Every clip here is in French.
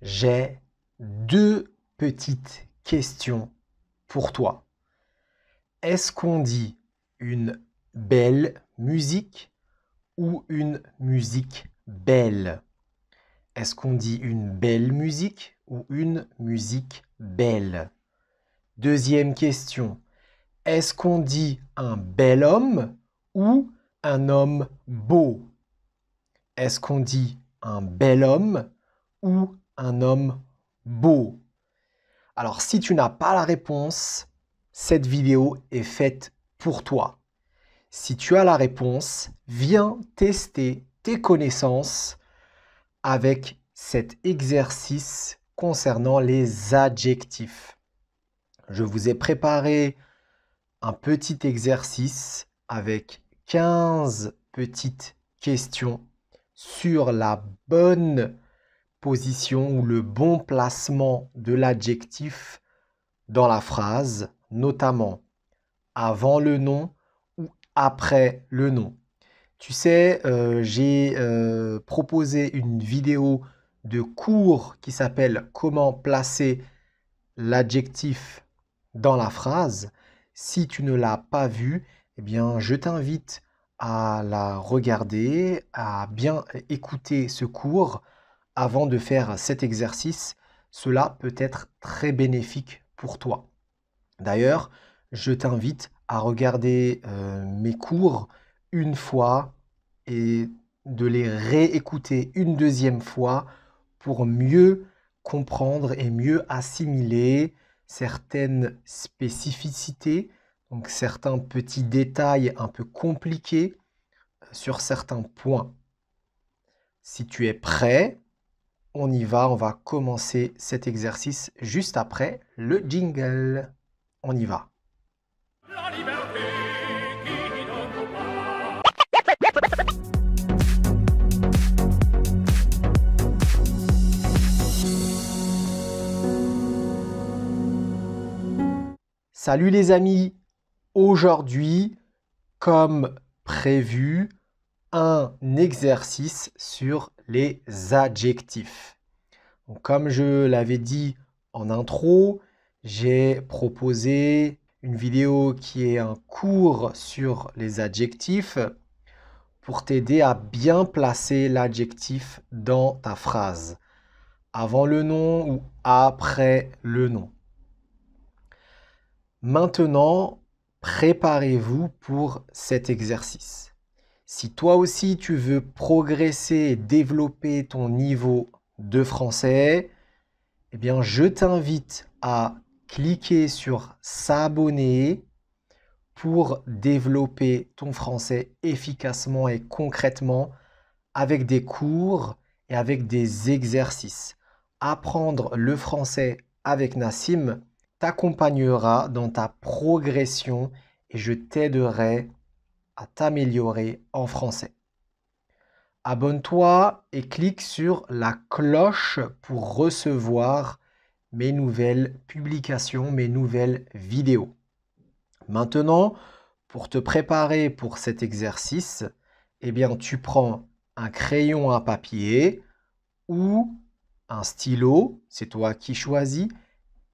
J'ai deux petites questions pour toi. Est-ce qu'on dit une belle musique ou une musique belle? Est-ce qu'on dit une belle musique ou une musique belle? Deuxième question. Est-ce qu'on dit un bel homme ou un homme beau? Est-ce qu'on dit un bel homme ou un homme beau? Alors, si tu n'as pas la réponse, cette vidéo est faite pour toi. Si tu as la réponse, viens tester tes connaissances avec cet exercice concernant les adjectifs. Je vous ai préparé un petit exercice avec 15 petites questions sur la bonne position ou le bon placement de l'adjectif dans la phrase, notamment avant le nom ou après le nom. Tu sais, j'ai proposé une vidéo de cours qui s'appelle « Comment placer l'adjectif dans la phrase ». Si tu ne l'as pas vue, eh bien, je t'invite à la regarder, à bien écouter ce cours avant de faire cet exercice. Cela peut être très bénéfique pour toi. D'ailleurs, je t'invite à regarder mes cours une fois et de les réécouter une deuxième fois pour mieux comprendre et mieux assimiler certaines spécificités, donc certains petits détails un peu compliqués sur certains points. Si tu es prêt, on y va, on va commencer cet exercice juste après le jingle. On y va. Salut les amis, aujourd'hui, comme prévu, un exercice sur les adjectifs. Donc, comme je l'avais dit en intro, j'ai proposé une vidéo qui est un cours sur les adjectifs pour t'aider à bien placer l'adjectif dans ta phrase, avant le nom ou après le nom. Maintenant, préparez-vous pour cet exercice. Si toi aussi tu veux progresser et développer ton niveau de français, eh bien je t'invite à cliquer sur s'abonner pour développer ton français efficacement et concrètement avec des cours et avec des exercices. Apprendre le français avec Nassim t'accompagnera dans ta progression et je t'aiderai à t'améliorer en français. Abonne-toi et clique sur la cloche pour recevoir mes nouvelles publications, mes nouvelles vidéos. Maintenant, pour te préparer pour cet exercice, eh bien, tu prends un crayon à papier ou un stylo, c'est toi qui choisis.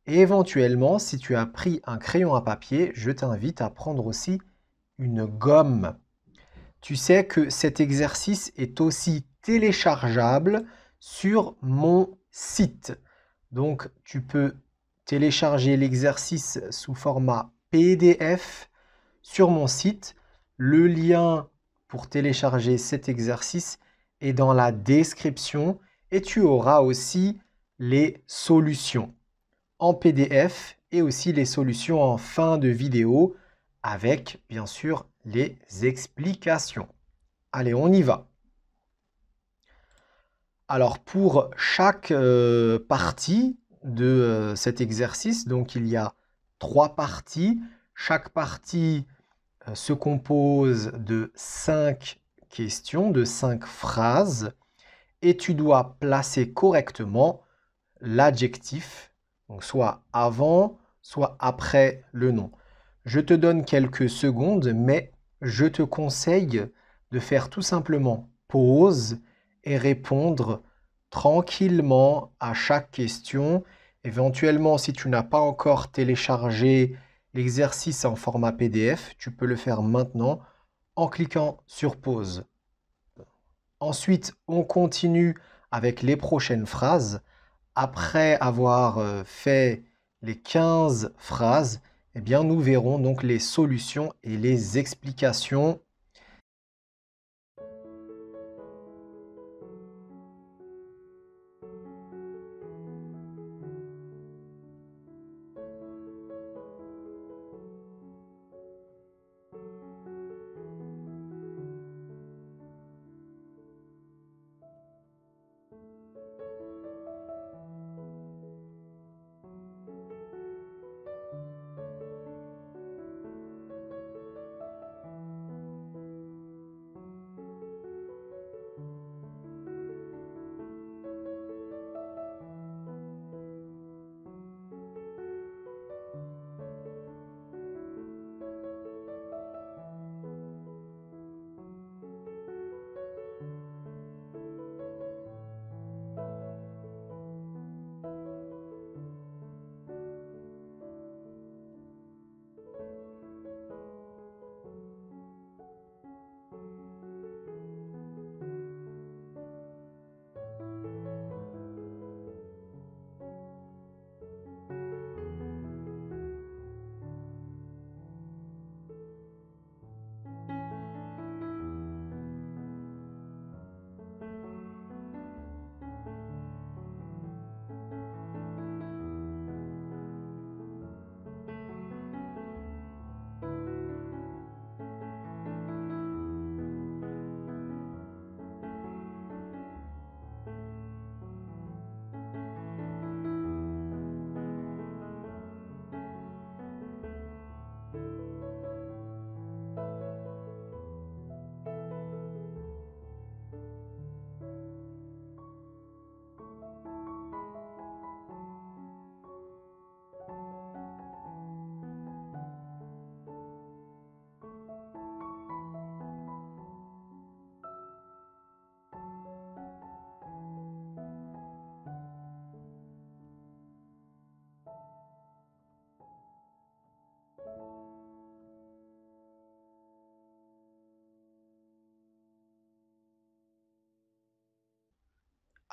Et éventuellement, si tu as pris un crayon à papier, je t'invite à prendre aussi une gomme. Tu sais que cet exercice est aussi téléchargeable sur mon site. Donc, tu peux télécharger l'exercice sous format PDF sur mon site. Le lien pour télécharger cet exercice est dans la description et tu auras aussi les solutions en PDF et aussi les solutions en fin de vidéo avec bien sûr les explications. Allez, on y va. Alors pour chaque partie de cet exercice, donc il y a 3 parties. Chaque partie se compose de 5 questions, de 5 phrases et tu dois placer correctement l'adjectif, donc soit avant, soit après le nom. Je te donne quelques secondes, mais je te conseille de faire tout simplement pause et répondre tranquillement à chaque question. Éventuellement, si tu n'as pas encore téléchargé l'exercice en format PDF, tu peux le faire maintenant en cliquant sur pause. Ensuite, on continue avec les prochaines phrases. Après avoir fait les 15 phrases, eh bien, nous verrons donc les solutions et les explications.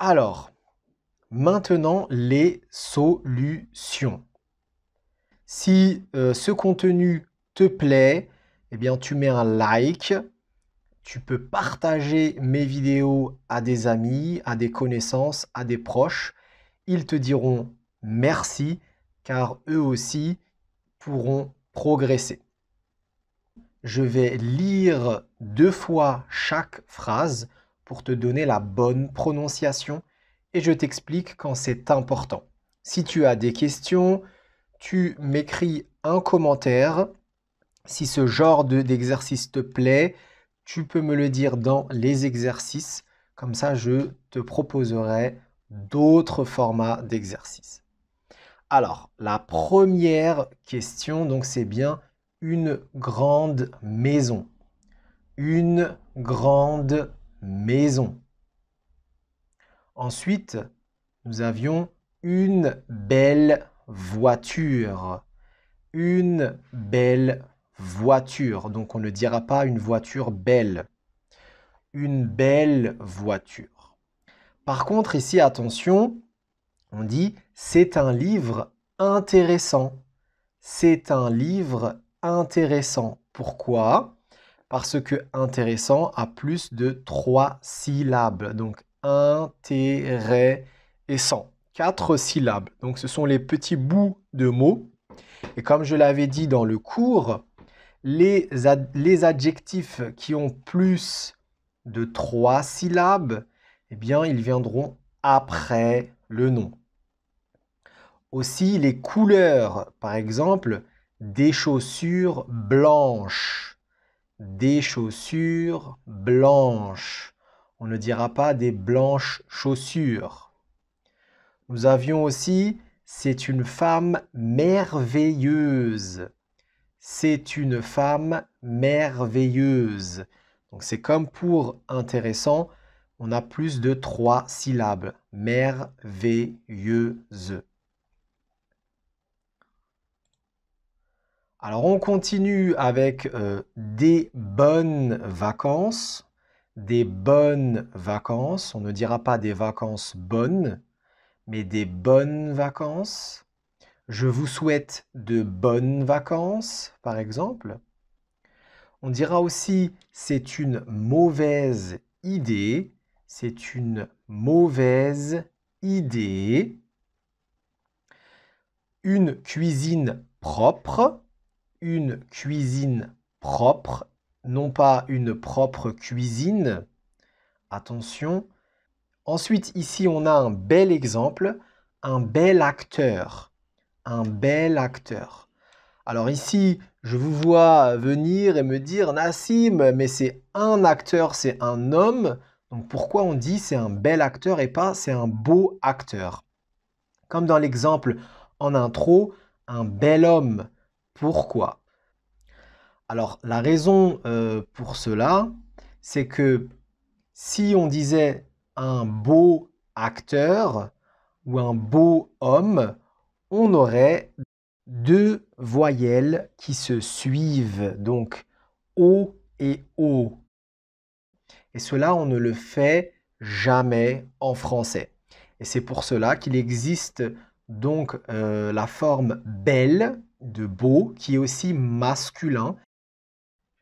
Alors, maintenant, les solutions. Si ce contenu te plaît, eh bien, tu mets un like. Tu peux partager mes vidéos à des amis, à des connaissances, à des proches. Ils te diront merci car eux aussi pourront progresser. Je vais lire 2 fois chaque phrase pour te donner la bonne prononciation et je t'explique quand c'est important. Si tu as des questions, tu m'écris un commentaire. Si ce genre d'exercice te plaît, tu peux me le dire dans les exercices. Comme ça, je te proposerai d'autres formats d'exercices. Alors, la première question, donc c'est bien une grande maison. Une grande maison. Ensuite, nous avions une belle voiture. Une belle voiture. Donc, on ne dira pas une voiture belle. Une belle voiture. Par contre, ici, attention, on dit c'est un livre intéressant. C'est un livre intéressant. Pourquoi? Parce que intéressant a plus de 3 syllabes. Donc intéressant. 4 syllabes. Donc ce sont les petits bouts de mots. Et comme je l'avais dit dans le cours, les adjectifs qui ont plus de 3 syllabes, eh bien, ils viendront après le nom. Aussi, les couleurs, par exemple, des chaussures blanches. Des chaussures blanches. On ne dira pas des blanches chaussures. Nous avions aussi, c'est une femme merveilleuse. C'est une femme merveilleuse. Donc c'est comme pour intéressant. on a plus de 3 syllabes. Merveilleuse. Alors, on continue avec des bonnes vacances. Des bonnes vacances. On ne dira pas des vacances bonnes, mais des bonnes vacances. Je vous souhaite de bonnes vacances, par exemple. On dira aussi c'est une mauvaise idée. C'est une mauvaise idée. Une cuisine propre. Une cuisine propre, non pas une propre cuisine. Attention. Ensuite, ici, on a un bel exemple, un bel acteur. Un bel acteur. Alors ici, je vous vois venir et me dire, Nassim, mais c'est un acteur, c'est un homme. Donc pourquoi on dit c'est un bel acteur et pas c'est un beau acteur? Comme dans l'exemple en intro, un bel homme. Pourquoi? Alors, la raison pour cela, c'est que si on disait un beau acteur ou un beau homme, on aurait deux voyelles qui se suivent, donc O et O. Et cela, on ne le fait jamais en français. Et c'est pour cela qu'il existe donc la forme belle de beau qui est aussi masculin.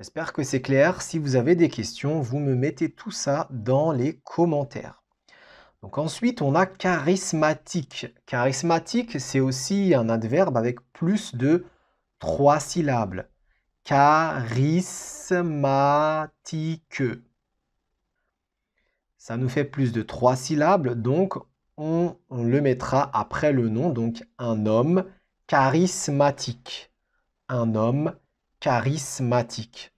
J'espère que c'est clair. Si vous avez des questions, vous me mettez tout ça dans les commentaires. Donc ensuite, on a charismatique. Charismatique, c'est aussi un adverbe avec plus de 3 syllabes. Charismatique. Ça nous fait plus de 3 syllabes, donc on le mettra après le nom, donc un homme charismatique. Un homme charismatique.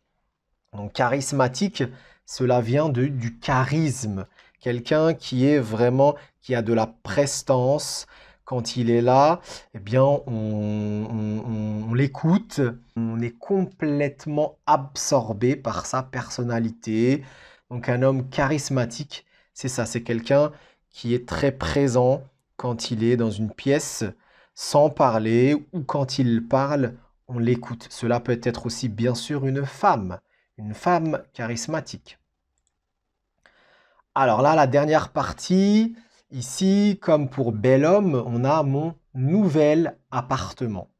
Donc charismatique, cela vient du charisme. Quelqu'un qui est vraiment, qui a de la prestance. Quand il est là, eh bien, on l'écoute. On est complètement absorbé par sa personnalité. Donc un homme charismatique, c'est ça, c'est quelqu'un qui est très présent quand il est dans une pièce, sans parler, ou quand il parle, on l'écoute. Cela peut être aussi bien sûr une femme charismatique. Alors là, la dernière partie, ici, comme pour bel homme, on a mon nouvel appartement.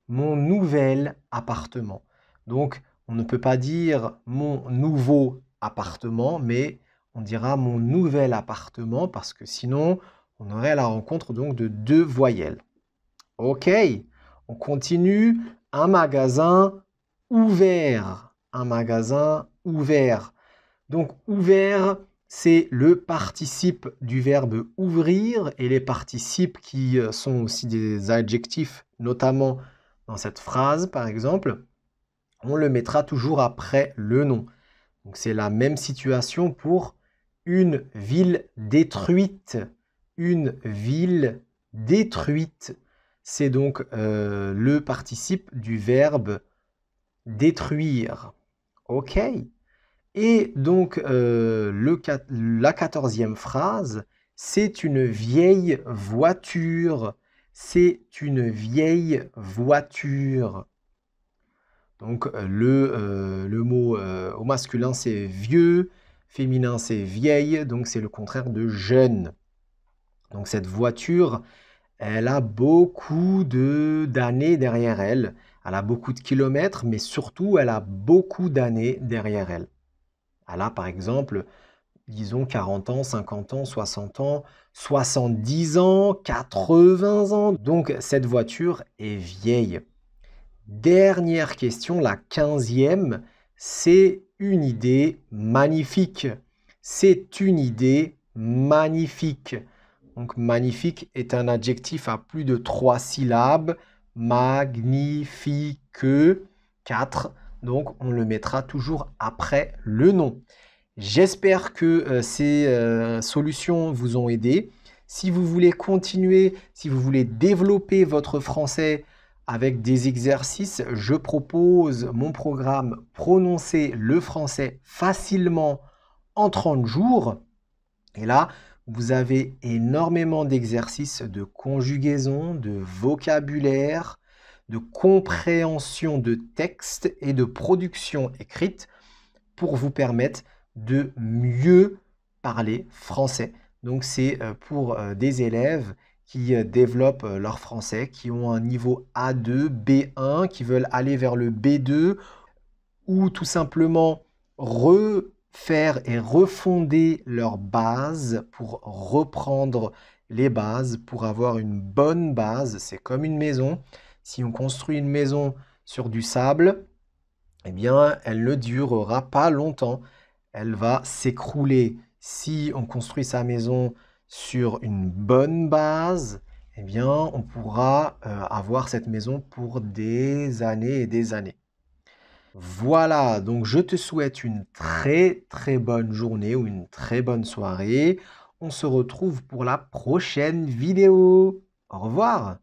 Mon nouvel appartement. Donc, on ne peut pas dire mon nouveau appartement, mais on dira mon nouvel appartement parce que sinon, on aurait la rencontre donc de deux voyelles. Ok, on continue. Un magasin ouvert. Un magasin ouvert. Donc, ouvert, c'est le participe du verbe ouvrir et les participes qui sont aussi des adjectifs, notamment dans cette phrase, par exemple, on le mettra toujours après le nom. Donc, c'est la même situation pour une ville détruite. Une ville détruite, c'est donc le participe du verbe détruire. Ok. Et donc, la 14e phrase, c'est une vieille voiture. C'est une vieille voiture. Donc, le mot au masculin, c'est vieux. Féminin, c'est vieille. Donc, c'est le contraire de jeune. Donc, cette voiture, elle a beaucoup d'années derrière elle. Elle a beaucoup de kilomètres, mais surtout, elle a beaucoup d'années derrière elle. Elle a par exemple, disons 40 ans, 50 ans, 60 ans, 70 ans, 80 ans. Donc cette voiture est vieille. Dernière question, la 15e, c'est une idée magnifique. C'est une idée magnifique. Donc magnifique est un adjectif à plus de 3 syllabes. Magnifique, 4. Donc on le mettra toujours après le nom. J'espère que ces solutions vous ont aidé. Si vous voulez continuer, si vous voulez développer votre français avec des exercices, je propose mon programme Prononcer le français facilement en 30 jours. Et là, vous avez énormément d'exercices de conjugaison, de vocabulaire, de compréhension de texte et de production écrite pour vous permettre de mieux parler français. Donc c'est pour des élèves qui développent leur français, qui ont un niveau A2, B1, qui veulent aller vers le B2 ou tout simplement refaire et refonder leurs bases pour reprendre les bases, pour avoir une bonne base. C'est comme une maison. Si on construit une maison sur du sable, eh bien, elle ne durera pas longtemps. Elle va s'écrouler. Si on construit sa maison sur une bonne base, eh bien, on pourra avoir cette maison pour des années et des années. Voilà, donc je te souhaite une très très bonne journée ou une très bonne soirée. On se retrouve pour la prochaine vidéo. Au revoir.